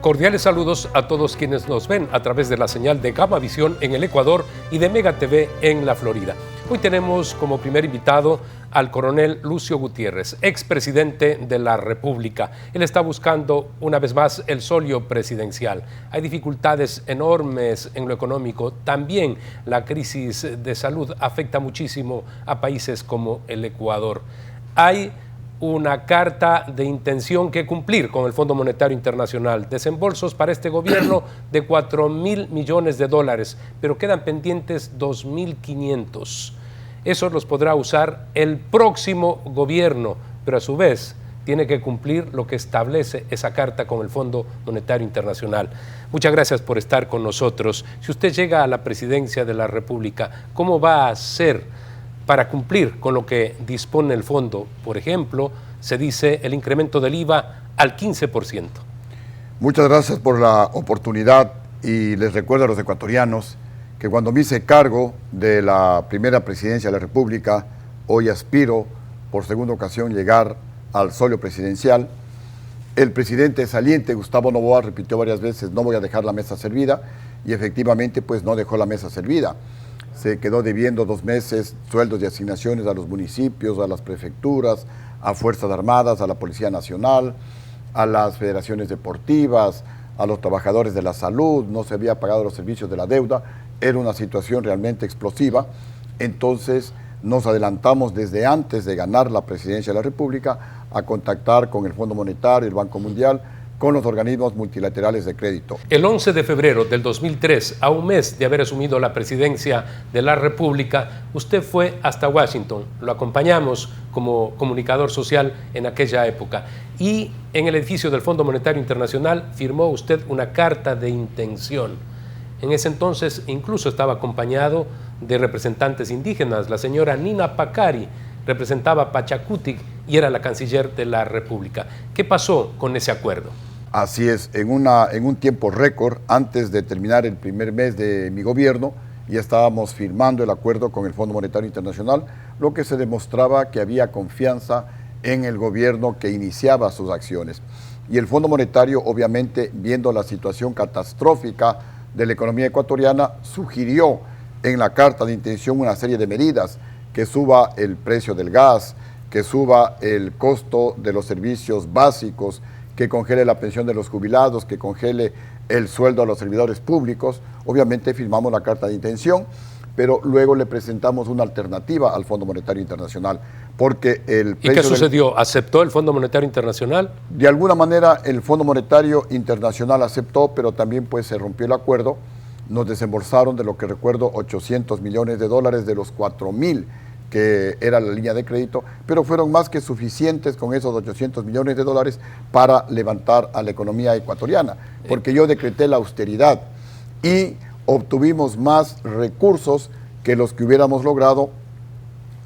Cordiales saludos a todos quienes nos ven a través de la señal de Gamavisión en el Ecuador y de Mega TV en la Florida. Hoy tenemos como primer invitado al coronel Lucio Gutiérrez, expresidente de la República. Él está buscando una vez más el solio presidencial. Hay dificultades enormes en lo económico. También la crisis de salud afecta muchísimo a países como el Ecuador. Hay una carta de intención que cumplir con el Fondo Monetario Internacional. Desembolsos para este gobierno de 4.000 millones de dólares, pero quedan pendientes 2.500. Esos los podrá usar el próximo gobierno, pero a su vez tiene que cumplir lo que establece esa carta con el Fondo Monetario Internacional. Muchas gracias por estar con nosotros. Si usted llega a la presidencia de la República, ¿cómo va a hacer para cumplir con lo que dispone el fondo? Por ejemplo, se dice el incremento del IVA al 15%. Muchas gracias por la oportunidad y les recuerdo a los ecuatorianos que cuando me hice cargo de la primera presidencia de la República, hoy aspiro por segunda ocasión llegar al solio presidencial. El presidente saliente, Gustavo Noboa, repitió varias veces: no voy a dejar la mesa servida, y efectivamente pues no dejó la mesa servida. Se quedó debiendo 2 meses sueldos y asignaciones a los municipios, a las prefecturas, a Fuerzas Armadas, a la Policía Nacional, a las federaciones deportivas, a los trabajadores de la salud. No se había pagado los servicios de la deuda. Era una situación realmente explosiva. Entonces nos adelantamos desde antes de ganar la presidencia de la República a contactar con el Fondo Monetario, el Banco Mundial, con los organismos multilaterales de crédito. El 11 de febrero del 2003, a un mes de haber asumido la presidencia de la República, usted fue hasta Washington. Lo acompañamos como comunicador social en aquella época. Y en el edificio del Fondo Monetario Internacional firmó usted una carta de intención. En ese entonces incluso estaba acompañado de representantes indígenas. La señora Nina Pacari representaba Pachacutic y era la canciller de la República. ¿Qué pasó con ese acuerdo? Así es, en un tiempo récord, antes de terminar el primer mes de mi gobierno, ya estábamos firmando el acuerdo con el Fondo Monetario Internacional, lo que se demostraba que había confianza en el gobierno que iniciaba sus acciones. Y el Fondo Monetario, obviamente, viendo la situación catastrófica de la economía ecuatoriana, sugirió en la carta de intención una serie de medidas: que suba el precio del gas, que suba el costo de los servicios básicos, que congele la pensión de los jubilados, que congele el sueldo a los servidores públicos. Obviamente firmamos la carta de intención, pero luego le presentamos una alternativa al Fondo Monetario Internacional, porque el precio... ¿Y qué sucedió? ¿Aceptó el Fondo Monetario Internacional? De alguna manera el Fondo Monetario Internacional aceptó, pero también pues se rompió el acuerdo. Nos desembolsaron, de lo que recuerdo, 800 millones de dólares de los 4.000 que era la línea de crédito, pero fueron más que suficientes con esos 800 millones de dólares para levantar a la economía ecuatoriana, porque yo decreté la austeridad y obtuvimos más recursos que los que hubiéramos logrado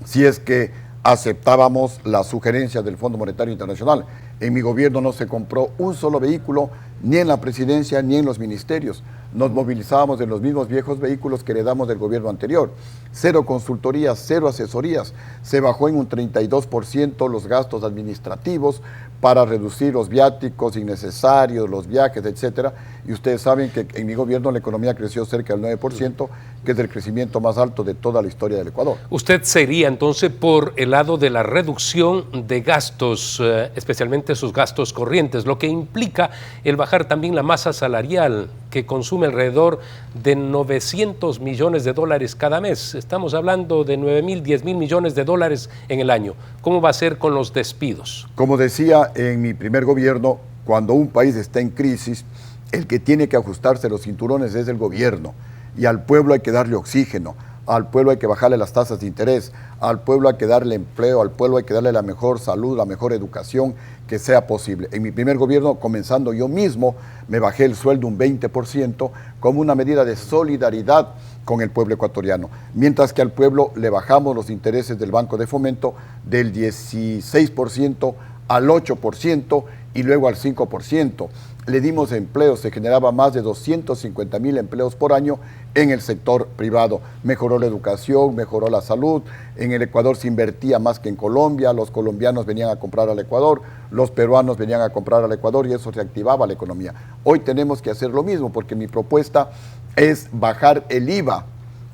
si es que aceptábamos las sugerencias del Fondo Monetario Internacional. En mi gobierno no se compró un solo vehículo, ni en la presidencia ni en los ministerios. Nos movilizábamos en los mismos viejos vehículos que heredamos del gobierno anterior. 0 consultorías, 0 asesorías. Se bajó en un 32% los gastos administrativos para reducir los viáticos innecesarios, los viajes, etcétera. Y ustedes saben que en mi gobierno la economía creció cerca del 9%, que es el crecimiento más alto de toda la historia del Ecuador. Usted sería entonces por el lado de la reducción de gastos, especialmente sus gastos corrientes, lo que implica el bajar también la masa salarial, que consume alrededor de 900 millones de dólares cada mes. Estamos hablando de 9.000, 10.000 millones de dólares en el año. ¿Cómo va a ser con los despidos? Como decía en mi primer gobierno, cuando un país está en crisis, el que tiene que ajustarse los cinturones es el gobierno, y al pueblo hay que darle oxígeno, al pueblo hay que bajarle las tasas de interés, al pueblo hay que darle empleo, al pueblo hay que darle la mejor salud, la mejor educación que sea posible. En mi primer gobierno, comenzando yo mismo, me bajé el sueldo un 20% como una medida de solidaridad con el pueblo ecuatoriano, mientras que al pueblo le bajamos los intereses del Banco de Fomento del 16% al 8% y luego al 5%. le dimos empleo, se generaba más de 250,000 empleos por año en el sector privado. Mejoró la educación, mejoró la salud. En el Ecuador se invertía más que en Colombia, los colombianos venían a comprar al Ecuador, los peruanos venían a comprar al Ecuador y eso reactivaba la economía. Hoy tenemos que hacer lo mismo porque mi propuesta es bajar el IVA,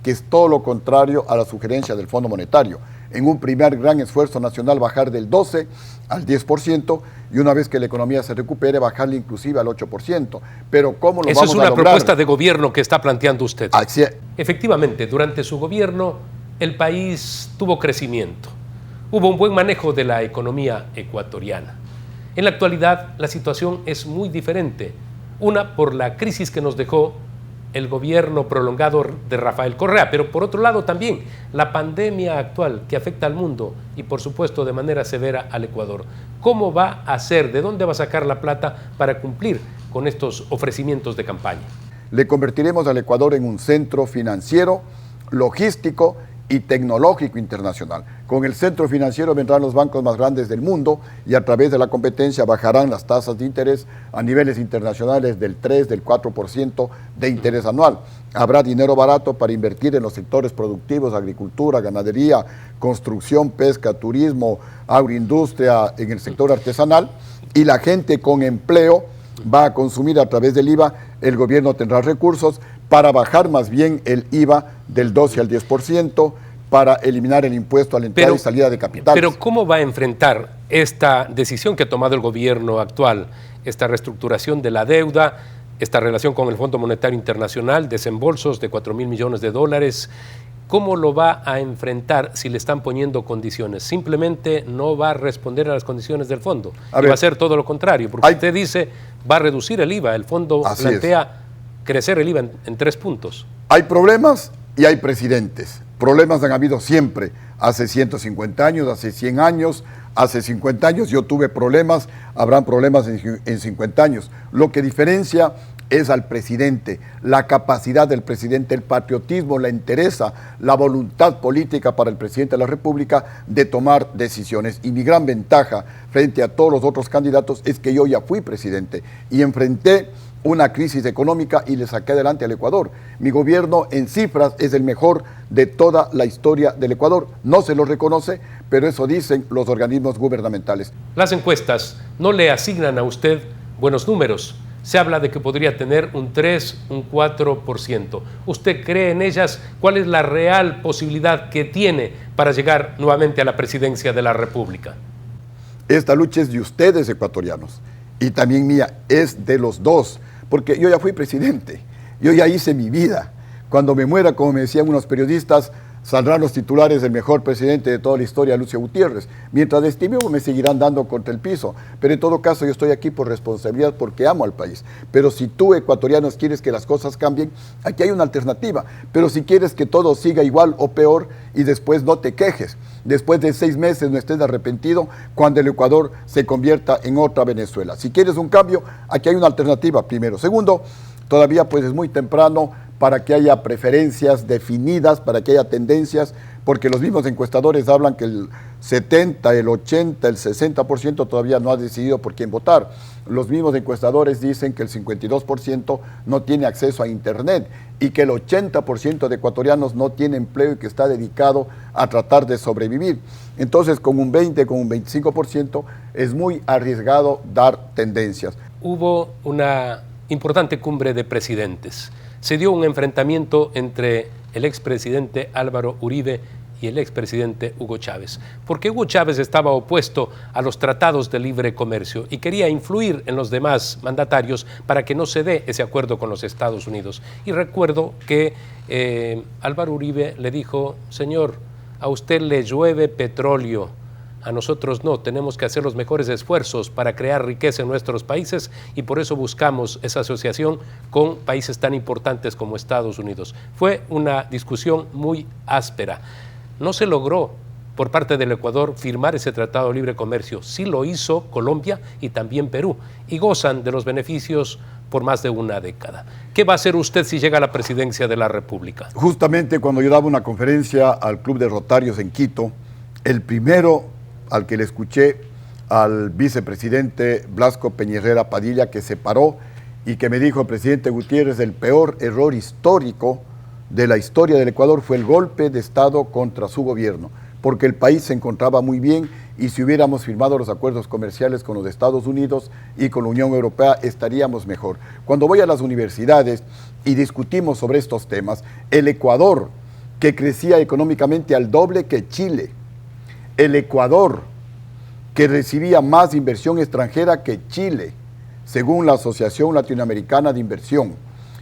que es todo lo contrario a la sugerencia del Fondo Monetario. En un primer gran esfuerzo nacional bajar del 12 al 10% y una vez que la economía se recupere bajarle inclusive al 8%. Pero ¿cómo lo vamos a lograr? Eso es una propuesta de gobierno que está planteando usted. Así es. Efectivamente, durante su gobierno el país tuvo crecimiento. Hubo un buen manejo de la economía ecuatoriana. En la actualidad la situación es muy diferente. Una, por la crisis que nos dejó el gobierno prolongado de Rafael Correa, pero por otro lado también la pandemia actual que afecta al mundo y por supuesto de manera severa al Ecuador. ¿Cómo va a hacer? ¿De dónde va a sacar la plata para cumplir con estos ofrecimientos de campaña? Le convertiremos al Ecuador en un centro financiero, logístico y tecnológico internacional. Con el centro financiero vendrán los bancos más grandes del mundo y a través de la competencia bajarán las tasas de interés a niveles internacionales del 3, del 4% de interés anual. Habrá dinero barato para invertir en los sectores productivos, agricultura, ganadería, construcción, pesca, turismo, agroindustria, en el sector artesanal y la gente con empleo va a consumir a través del IVA. El gobierno tendrá recursos para bajar más bien el IVA del 12 al 10%, para eliminar el impuesto a la entrada y salida de capitales. Pero ¿cómo va a enfrentar esta decisión que ha tomado el gobierno actual, esta reestructuración de la deuda, esta relación con el Fondo Monetario Internacional, desembolsos de 4,000 millones de dólares? ¿Cómo lo va a enfrentar si le están poniendo condiciones? Simplemente no va a responder a las condiciones del fondo. Va a hacer todo lo contrario, porque usted dice va a reducir el IVA. El fondo plantea crecer el IVA en 3 puntos. Hay problemas y hay presidentes. Problemas han habido siempre. Hace 150 años, hace 100 años, hace 50 años. Yo tuve problemas, habrán problemas en 50 años. Lo que diferencia es al presidente, la capacidad del presidente, el patriotismo, la entereza, la voluntad política para el presidente de la República de tomar decisiones. Y mi gran ventaja frente a todos los otros candidatos es que yo ya fui presidente y enfrenté una crisis económica y le saqué adelante al Ecuador. Mi gobierno en cifras es el mejor de toda la historia del Ecuador. No se lo reconoce, pero eso dicen los organismos gubernamentales. Las encuestas no le asignan a usted buenos números. Se habla de que podría tener un 3, un 4%. ¿Usted cree en ellas? ¿Cuál es la real posibilidad que tiene para llegar nuevamente a la presidencia de la República? Esta lucha es de ustedes, ecuatorianos, y también mía, es de los dos, porque yo ya fui presidente, yo ya hice mi vida. Cuando me muera, como me decían unos periodistas, saldrán los titulares del mejor presidente de toda la historia, Lucio Gutiérrez. Mientras esté vivo me seguirán dando contra el piso, pero en todo caso yo estoy aquí por responsabilidad porque amo al país. Pero si tú, ecuatorianos, quieres que las cosas cambien, aquí hay una alternativa. Pero si quieres que todo siga igual o peor y después no te quejes, después de 6 meses no estés arrepentido cuando el Ecuador se convierta en otra Venezuela. Si quieres un cambio, aquí hay una alternativa, primero. Segundo, todavía pues es muy temprano para que haya preferencias definidas, para que haya tendencias, porque los mismos encuestadores hablan que el 70, el 80, el 60% todavía no ha decidido por quién votar. Los mismos encuestadores dicen que el 52% no tiene acceso a Internet y que el 80% de ecuatorianos no tiene empleo y que está dedicado a tratar de sobrevivir. Entonces, con un 20, con un 25% es muy arriesgado dar tendencias. Hubo una importante cumbre de presidentes. Se dio un enfrentamiento entre el expresidente Álvaro Uribe y el expresidente Hugo Chávez, porque Hugo Chávez estaba opuesto a los tratados de libre comercio y quería influir en los demás mandatarios para que no se dé ese acuerdo con los Estados Unidos. Y recuerdo que Álvaro Uribe le dijo: señor, a usted le llueve petróleo, a nosotros no, tenemos que hacer los mejores esfuerzos para crear riqueza en nuestros países y por eso buscamos esa asociación con países tan importantes como Estados Unidos. Fue una discusión muy áspera. No se logró por parte del Ecuador firmar ese tratado de libre comercio. Sí lo hizo Colombia y también Perú y gozan de los beneficios por más de una década. ¿Qué va a hacer usted si llega a la presidencia de la República? Justamente cuando yo daba una conferencia al Club de Rotarios en Quito, el primero al que le escuché al vicepresidente Blasco Peñerera Padilla, que se paró y que me dijo: presidente Gutiérrez, el peor error histórico de la historia del Ecuador fue el golpe de Estado contra su gobierno, porque el país se encontraba muy bien y si hubiéramos firmado los acuerdos comerciales con los Estados Unidos y con la Unión Europea estaríamos mejor. Cuando voy a las universidades y discutimos sobre estos temas, el Ecuador, que crecía económicamente al doble que Chile, el Ecuador, que recibía más inversión extranjera que Chile, según la Asociación Latinoamericana de Inversión.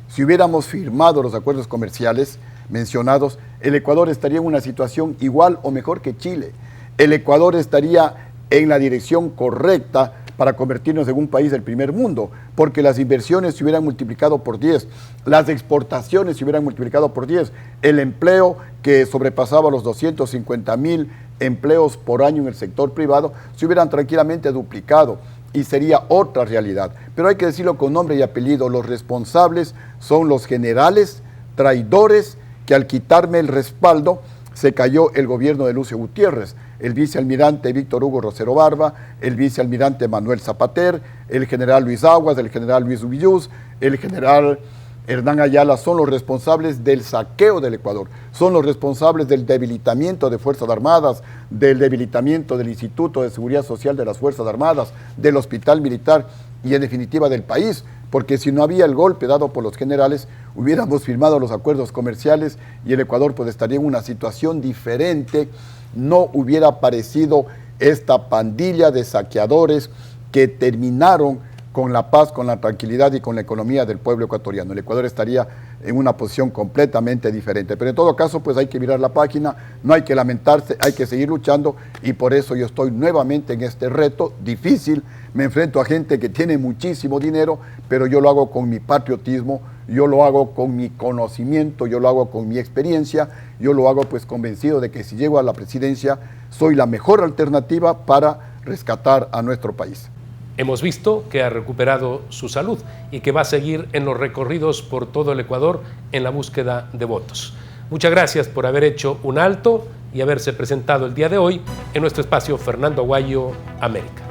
Si hubiéramos firmado los acuerdos comerciales mencionados, el Ecuador estaría en una situación igual o mejor que Chile. El Ecuador estaría en la dirección correcta para convertirnos en un país del primer mundo, porque las inversiones se hubieran multiplicado por 10, las exportaciones se hubieran multiplicado por 10, el empleo que sobrepasaba los 250,000 empleos por año en el sector privado se hubieran tranquilamente duplicado y sería otra realidad. Pero hay que decirlo con nombre y apellido: los responsables son los generales traidores que al quitarme el respaldo se cayó el gobierno de Lucio Gutiérrez, el vicealmirante Víctor Hugo Rosero Barba, el vicealmirante Manuel Zapater, el general Luis Aguas, el general Luis Ubillús, el general Hernán Ayala son los responsables del saqueo del Ecuador, son los responsables del debilitamiento de Fuerzas Armadas, del debilitamiento del Instituto de Seguridad Social de las Fuerzas Armadas, del Hospital Militar y en definitiva del país, porque si no había el golpe dado por los generales, hubiéramos firmado los acuerdos comerciales y el Ecuador pues estaría en una situación diferente, no hubiera aparecido esta pandilla de saqueadores que terminaron con la paz, con la tranquilidad y con la economía del pueblo ecuatoriano. El Ecuador estaría en una posición completamente diferente. Pero en todo caso, pues hay que mirar la página, no hay que lamentarse, hay que seguir luchando y por eso yo estoy nuevamente en este reto difícil. Me enfrento a gente que tiene muchísimo dinero, pero yo lo hago con mi patriotismo, yo lo hago con mi conocimiento, yo lo hago con mi experiencia, yo lo hago pues convencido de que si llego a la presidencia soy la mejor alternativa para rescatar a nuestro país. Hemos visto que ha recuperado su salud y que va a seguir en los recorridos por todo el Ecuador en la búsqueda de votos. Muchas gracias por haber hecho un alto y haberse presentado el día de hoy en nuestro espacio Fernando Aguayo América.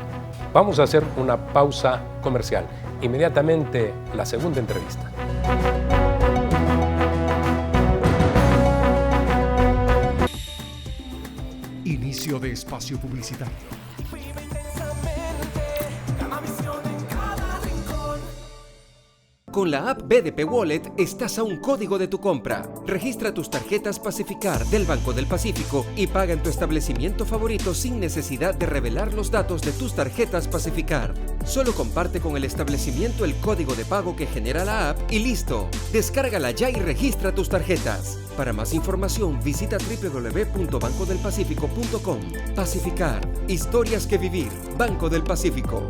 Vamos a hacer una pausa comercial. Inmediatamente la segunda entrevista. Inicio de espacio publicitario. Con la app BDP Wallet estás a un código de tu compra. Registra tus tarjetas Pacificar del Banco del Pacífico y paga en tu establecimiento favorito sin necesidad de revelar los datos de tus tarjetas Pacificar. Solo comparte con el establecimiento el código de pago que genera la app y listo. Descárgala ya y registra tus tarjetas. Para más información visita www.bancodelpacifico.com. Pacificar. Historias que vivir. Banco del Pacífico.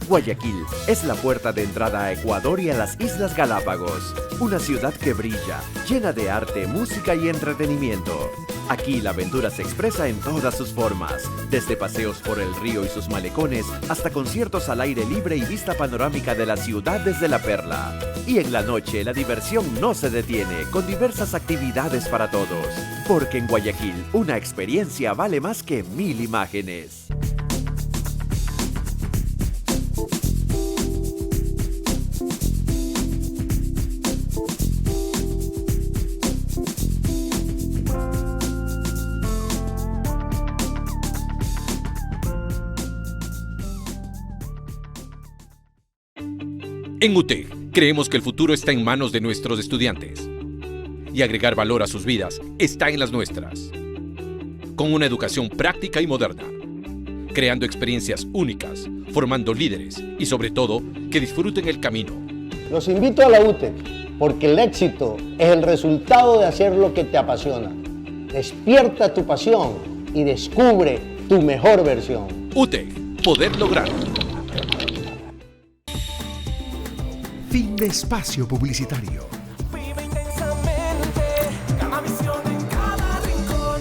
Guayaquil es la puerta de entrada a Ecuador y a las Islas Galápagos. Una ciudad que brilla, llena de arte, música y entretenimiento. Aquí la aventura se expresa en todas sus formas, desde paseos por el río y sus malecones hasta conciertos al aire libre y vista panorámica de la ciudad desde La Perla. Y en la noche la diversión no se detiene, con diversas actividades para todos. Porque en Guayaquil una experiencia vale más que 1000 imágenes. En UTEC, creemos que el futuro está en manos de nuestros estudiantes y agregar valor a sus vidas está en las nuestras. Con una educación práctica y moderna, creando experiencias únicas, formando líderes y sobre todo, que disfruten el camino. Los invito a la UTEC porque el éxito es el resultado de hacer lo que te apasiona. Despierta tu pasión y descubre tu mejor versión. UTEC, poder lograr. Fin de espacio publicitario. Vive intensamente, Gamavisión en cada rincón.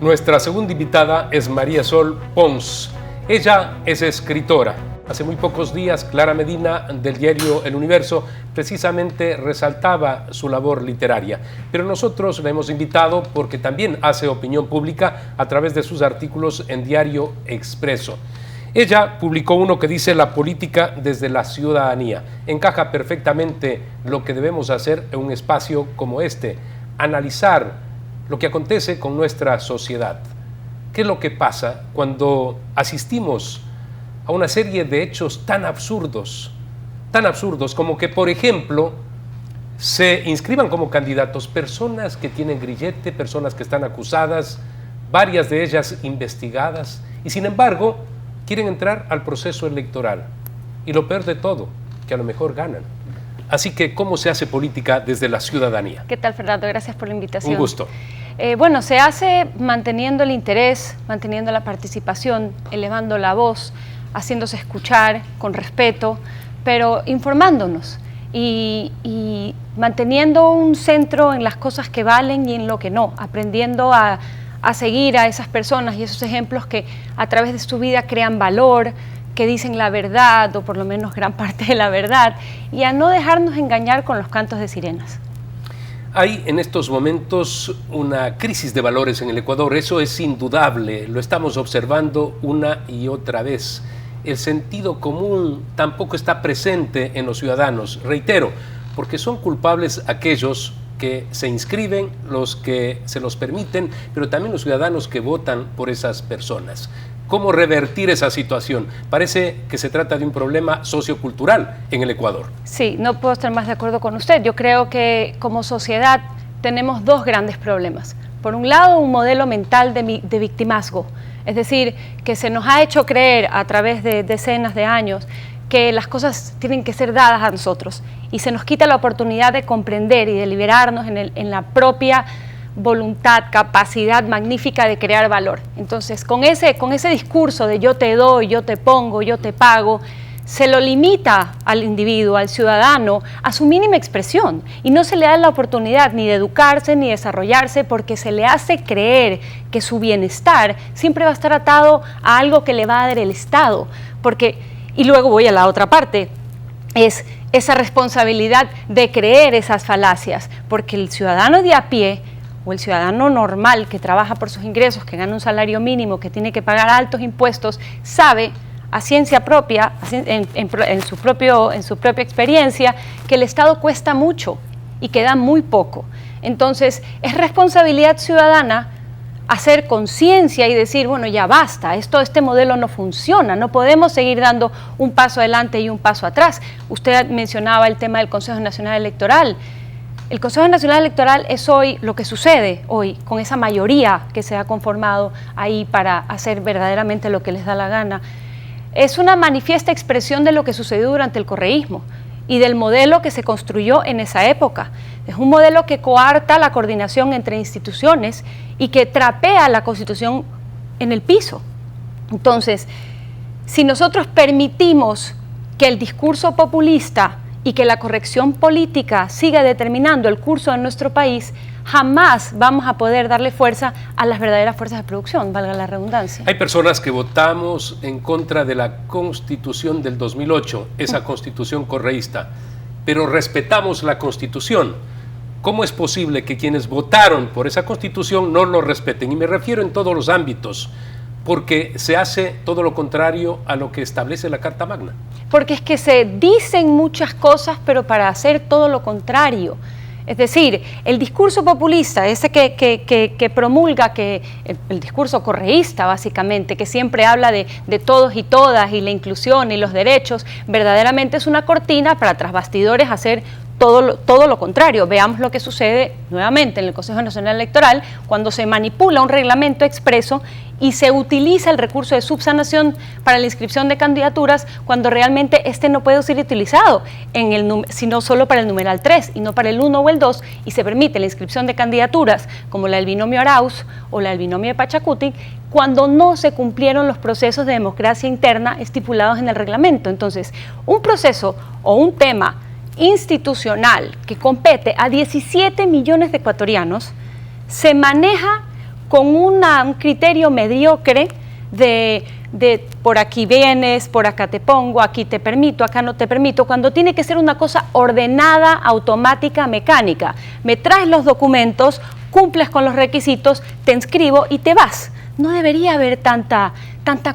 Nuestra segunda invitada es María Sol Pons. Ella es escritora, Hace muy pocos días, Clara Medina, del diario El Universo, precisamente resaltaba su labor literaria. Pero nosotros la hemos invitado porque también hace opinión pública a través de sus artículos en Diario Expreso. Ella publicó uno que dice la política desde la ciudadanía. Encaja perfectamente lo que debemos hacer en un espacio como este, analizar lo que acontece con nuestra sociedad. ¿Qué es lo que pasa cuando asistimos a una serie de hechos tan absurdos como que, por ejemplo, se inscriban como candidatos personas que tienen grillete, personas que están acusadas, varias de ellas investigadas, y sin embargo quieren entrar al proceso electoral? Y lo peor de todo, que a lo mejor ganan. Así que, ¿cómo se hace política desde la ciudadanía? ¿Qué tal, Fernando? Gracias por la invitación. Un gusto. Bueno, se hace manteniendo el interés, manteniendo la participación, elevando la voz, haciéndose escuchar con respeto, pero informándonos y manteniendo un centro en las cosas que valen y en lo que no, aprendiendo a seguir a esas personas y esos ejemplos que a través de su vida crean valor, que dicen la verdad, o por lo menos gran parte de la verdad, y a no dejarnos engañar con los cantos de sirenas. Hay en estos momentos una crisis de valores en el Ecuador, eso es indudable, lo estamos observando una y otra vez. El sentido común tampoco está presente en los ciudadanos, reitero, porque son culpables aquellos que se inscriben, los que se los permiten, pero también los ciudadanos que votan por esas personas. ¿Cómo revertir esa situación? Parece que se trata de un problema sociocultural en el Ecuador. Sí, no puedo estar más de acuerdo con usted. Yo creo que como sociedad tenemos dos grandes problemas. Por un lado, un modelo mental de victimazgo, es decir, que se nos ha hecho creer a través de decenas de años que las cosas tienen que ser dadas a nosotros y se nos quita la oportunidad de comprender y de liberarnos en la propia voluntad, capacidad magnífica de crear valor. Entonces, con ese discurso de yo te doy, yo te pongo, yo te pago, se lo limita al individuo, al ciudadano, a su mínima expresión y no se le da la oportunidad ni de educarse ni desarrollarse porque se le hace creer que su bienestar siempre va a estar atado a algo que le va a dar el Estado. Y luego voy a la otra parte, es esa responsabilidad de creer esas falacias, porque el ciudadano de a pie o el ciudadano normal que trabaja por sus ingresos, que gana un salario mínimo, que tiene que pagar altos impuestos, sabe a ciencia propia, en su propia experiencia, que el Estado cuesta mucho y que da muy poco. Entonces, es responsabilidad ciudadana hacer conciencia y decir, bueno, ya basta, este modelo no funciona, no podemos seguir dando un paso adelante y un paso atrás. Usted mencionaba el tema del Consejo Nacional Electoral. El Consejo Nacional Electoral es hoy lo que sucede hoy, con esa mayoría que se ha conformado ahí para hacer verdaderamente lo que les da la gana. Es una manifiesta expresión de lo que sucedió durante el correísmo y del modelo que se construyó en esa época. Es un modelo que coarta la coordinación entre instituciones y que trapea la Constitución en el piso. Entonces, si nosotros permitimos que el discurso populista y que la corrección política siga determinando el curso de nuestro país, jamás vamos a poder darle fuerza a las verdaderas fuerzas de producción, valga la redundancia. Hay personas que votamos en contra de la Constitución del 2008, esa Constitución correísta, pero respetamos la Constitución. ¿Cómo es posible que quienes votaron por esa Constitución no lo respeten? Y me refiero en todos los ámbitos, porque se hace todo lo contrario a lo que establece la Carta Magna. Porque es que se dicen muchas cosas, pero para hacer todo lo contrario. Es decir, el discurso populista, ese que promulga, el discurso correísta básicamente, que siempre habla de todos y todas y la inclusión y los derechos, verdaderamente es una cortina para tras bastidores hacer todo lo contrario. Veamos lo que sucede nuevamente en el Consejo Nacional Electoral cuando se manipula un reglamento expreso y se utiliza el recurso de subsanación para la inscripción de candidaturas cuando realmente este no puede ser utilizado sino solo para el numeral 3 y no para el 1 o el 2, y se permite la inscripción de candidaturas como la del binomio Arauz o la del binomio de Pachacuti cuando no se cumplieron los procesos de democracia interna estipulados en el reglamento. Entonces, un proceso o un tema institucional que compete a 17 millones de ecuatorianos se maneja con un criterio mediocre de por aquí vienes, por acá te pongo, aquí te permito, acá no te permito, cuando tiene que ser una cosa ordenada, automática, mecánica. Me traes los documentos, cumples con los requisitos, te inscribo y te vas. No debería haber tanta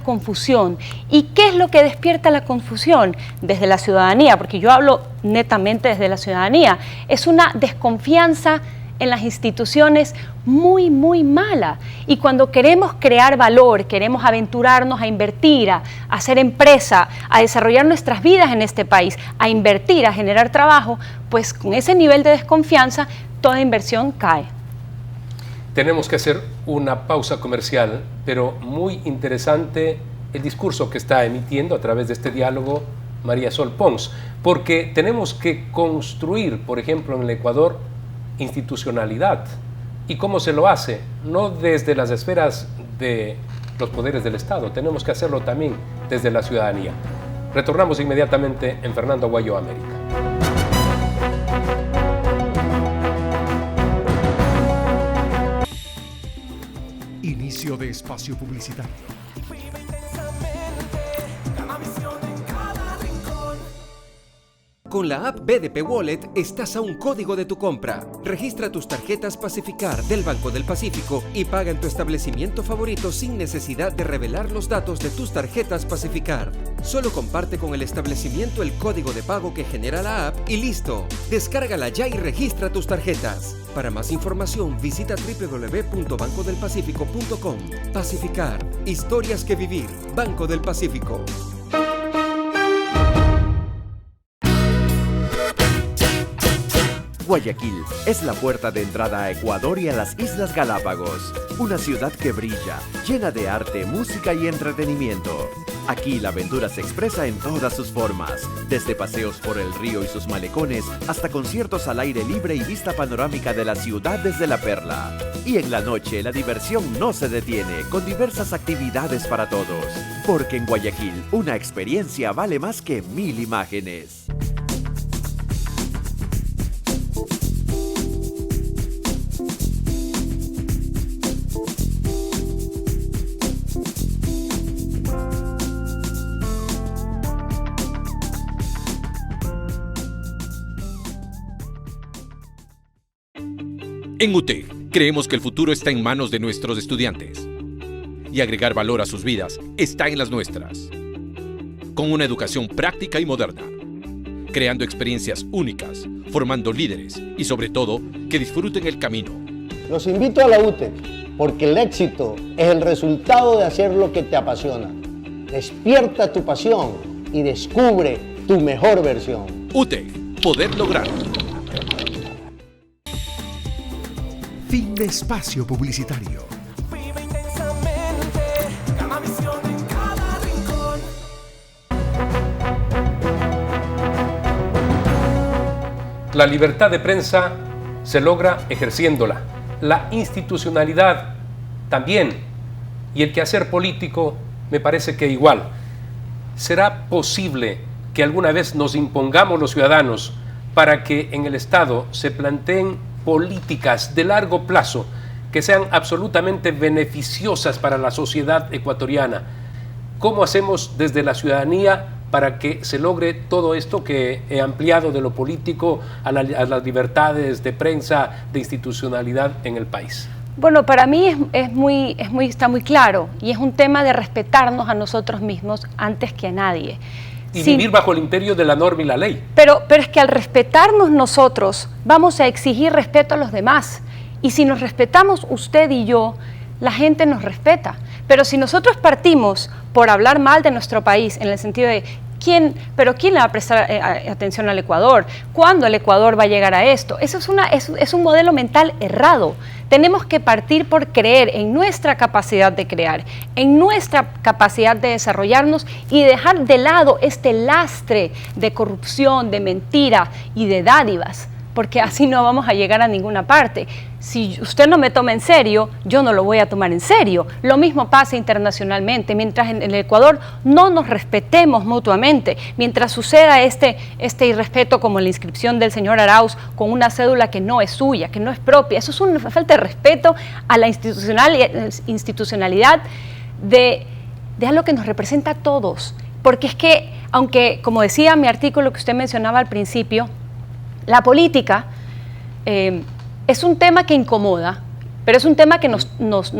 confusión. ¿Y qué es lo que despierta la confusión? Desde la ciudadanía, porque yo hablo netamente desde la ciudadanía. Es una desconfianza en las instituciones muy, muy mala. Y cuando queremos crear valor, queremos aventurarnos a invertir, a hacer empresa, a desarrollar nuestras vidas en este país, a invertir, a generar trabajo, pues con ese nivel de desconfianza, toda inversión cae. Tenemos que hacer una pausa comercial, pero muy interesante el discurso que está emitiendo a través de este diálogo María Sol Pons, porque tenemos que construir, por ejemplo, en el Ecuador, institucionalidad. ¿Y cómo se lo hace? No desde las esferas de los poderes del Estado, tenemos que hacerlo también desde la ciudadanía. Retornamos inmediatamente en Fernando Aguayo, América. Inicio de espacio publicitario. Con la app BDP Wallet estás a un código de tu compra. Registra tus tarjetas Pacificar del Banco del Pacífico y paga en tu establecimiento favorito sin necesidad de revelar los datos de tus tarjetas Pacificar. Solo comparte con el establecimiento el código de pago que genera la app y listo. Descárgala ya y registra tus tarjetas. Para más información visita www.bancodelpacifico.com. Pacificar. Historias que vivir. Banco del Pacífico. Guayaquil es la puerta de entrada a Ecuador y a las Islas Galápagos. Una ciudad que brilla, llena de arte, música y entretenimiento. Aquí la aventura se expresa en todas sus formas, desde paseos por el río y sus malecones hasta conciertos al aire libre y vista panorámica de la ciudad desde la perla. Y en la noche la diversión no se detiene, con diversas actividades para todos. Porque en Guayaquil una experiencia vale más que 1000 imágenes. En UTEC, creemos que el futuro está en manos de nuestros estudiantes y agregar valor a sus vidas está en las nuestras. Con una educación práctica y moderna, creando experiencias únicas, formando líderes y sobre todo, que disfruten el camino. Los invito a la UTEC porque el éxito es el resultado de hacer lo que te apasiona. Despierta tu pasión y descubre tu mejor versión. UTEC, poder lograrlo. Fin de espacio publicitario. Vive intensamente, Gamavisión en cada rincón. La libertad de prensa se logra ejerciéndola, la institucionalidad también, y el quehacer político me parece que igual. ¿Será posible que alguna vez nos impongamos los ciudadanos para que en el Estado se planteen políticas de largo plazo que sean absolutamente beneficiosas para la sociedad ecuatoriana? ¿Cómo hacemos desde la ciudadanía para que se logre todo esto que he ampliado de lo político a las libertades de prensa, de institucionalidad en el país? Bueno, para mí está muy claro, y es un tema de respetarnos a nosotros mismos antes que a nadie. Y vivir bajo el imperio de la norma y la ley. Pero es que al respetarnos nosotros, vamos a exigir respeto a los demás. Y si nos respetamos usted y yo, la gente nos respeta. Pero si nosotros partimos por hablar mal de nuestro país, en el sentido de ¿quién le va a prestar atención al Ecuador? ¿Cuándo el Ecuador va a llegar a esto? Eso es un modelo mental errado. Tenemos que partir por creer en nuestra capacidad de crear, en nuestra capacidad de desarrollarnos y dejar de lado este lastre de corrupción, de mentira y de dádivas, porque así no vamos a llegar a ninguna parte. Si usted no me toma en serio, yo no lo voy a tomar en serio. Lo mismo pasa internacionalmente. Mientras en el Ecuador no nos respetemos mutuamente, mientras suceda este irrespeto como la inscripción del señor Arauz con una cédula que no es suya, que no es propia, eso es una falta de respeto a la institucionalidad de algo que nos representa a todos. Porque es que, aunque, como decía mi artículo que usted mencionaba al principio, la política es un tema que incomoda, pero es un tema que nos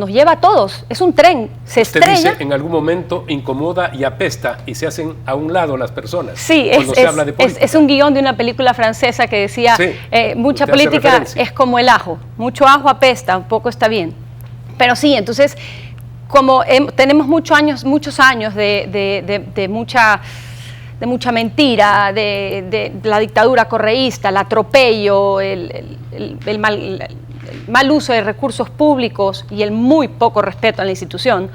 lleva a todos. Es un tren, se estrella. Usted dice, en algún momento incomoda y apesta y se hacen a un lado las personas. Sí, es un guión de una película francesa que decía, sí, mucha política es como el ajo. Mucho ajo apesta, un poco está bien. Pero sí, entonces, como tenemos muchos años de mucha mentira, de la dictadura correísta, el atropello, el mal uso de recursos públicos y el muy poco respeto a la institución,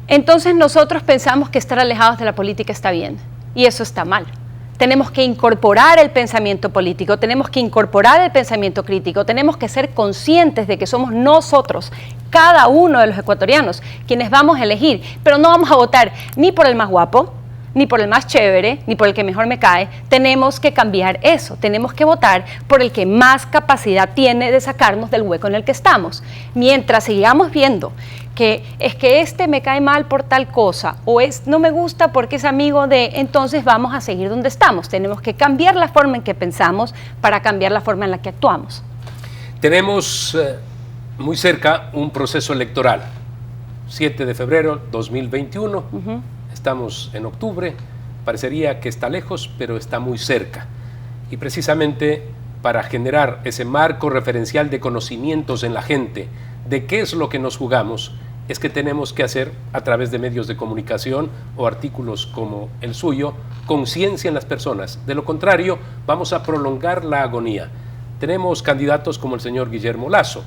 entonces nosotros pensamos que estar alejados de la política está bien, y eso está mal. Tenemos que incorporar el pensamiento político, tenemos que incorporar el pensamiento crítico, tenemos que ser conscientes de que somos nosotros, cada uno de los ecuatorianos, quienes vamos a elegir, pero no vamos a votar ni por el más guapo, ni por el más chévere, ni por el que mejor me cae. Tenemos que cambiar eso, tenemos que votar por el que más capacidad tiene de sacarnos del hueco en el que estamos. Mientras sigamos viendo que es que este me cae mal por tal cosa, o no me gusta porque es amigo de, entonces vamos a seguir donde estamos. Tenemos que cambiar la forma en que pensamos para cambiar la forma en la que actuamos. Tenemos muy cerca un proceso electoral, 7 de febrero 2021, estamos en octubre, parecería que está lejos, pero está muy cerca. Y precisamente para generar ese marco referencial de conocimientos en la gente de qué es lo que nos jugamos, es que tenemos que hacer, a través de medios de comunicación o artículos como el suyo, conciencia en las personas. De lo contrario, vamos a prolongar la agonía. Tenemos candidatos como el señor Guillermo Lasso,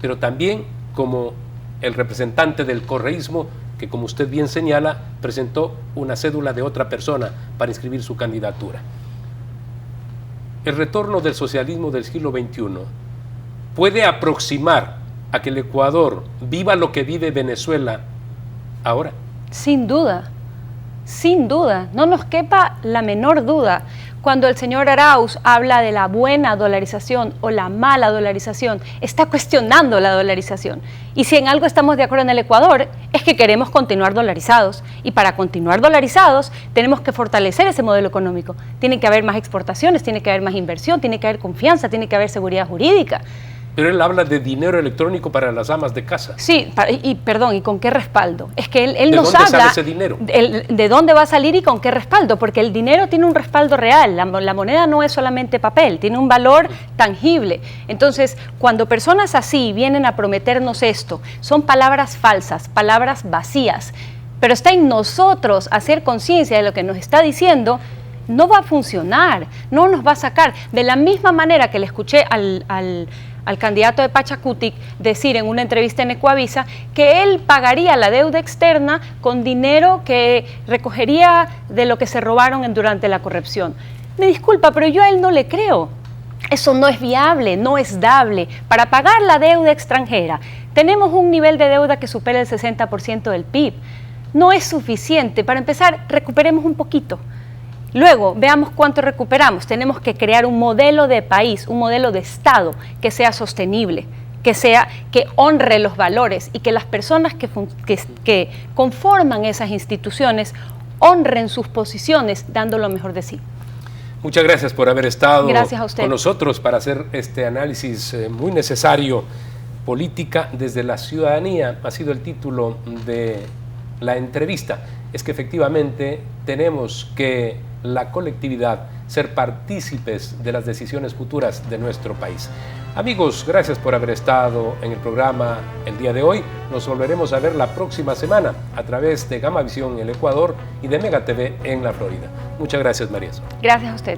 pero también como el representante del correísmo, que como usted bien señala, presentó una cédula de otra persona para inscribir su candidatura. El retorno del socialismo del siglo XXI puede aproximar a que el Ecuador viva lo que vive Venezuela ahora. Sin duda, no nos quepa la menor duda. Cuando el señor Arauz habla de la buena dolarización o la mala dolarización, está cuestionando la dolarización. Y si en algo estamos de acuerdo en el Ecuador, es que queremos continuar dolarizados. Y para continuar dolarizados, tenemos que fortalecer ese modelo económico. Tiene que haber más exportaciones, tiene que haber más inversión, tiene que haber confianza, tiene que haber seguridad jurídica. Pero él habla de dinero electrónico para las amas de casa. Sí, ¿y con qué respaldo? Es que él nos habla... ¿De dónde sale ese dinero? ¿De dónde va a salir y con qué respaldo? Porque el dinero tiene un respaldo real, la moneda no es solamente papel, tiene un valor tangible. Entonces, cuando personas así vienen a prometernos esto, son palabras falsas, palabras vacías, pero está en nosotros hacer conciencia de lo que nos está diciendo. No va a funcionar, no nos va a sacar. De la misma manera que le escuché al candidato de Pachacutic decir en una entrevista en Ecuavisa que él pagaría la deuda externa con dinero que recogería de lo que se robaron durante la corrupción. Me disculpa, pero yo a él no le creo. Eso no es viable, no es dable. Para pagar la deuda extranjera, tenemos un nivel de deuda que supera el 60% del PIB. No es suficiente. Para empezar, recuperemos un poquito. Luego, veamos cuánto recuperamos. Tenemos que crear un modelo de país, un modelo de Estado que sea sostenible, que honre los valores y que las personas que conforman esas instituciones honren sus posiciones dando lo mejor de sí. Muchas gracias por haber estado con nosotros para hacer este análisis muy necesario. Política desde la ciudadanía ha sido el título de la entrevista. Es que efectivamente tenemos que la colectividad ser partícipes de las decisiones futuras de nuestro país. Amigos, gracias por haber estado en el programa el día de hoy. Nos volveremos a ver la próxima semana a través de Gamavisión en el Ecuador y de Mega TV en la Florida. Muchas gracias, María. Gracias a usted.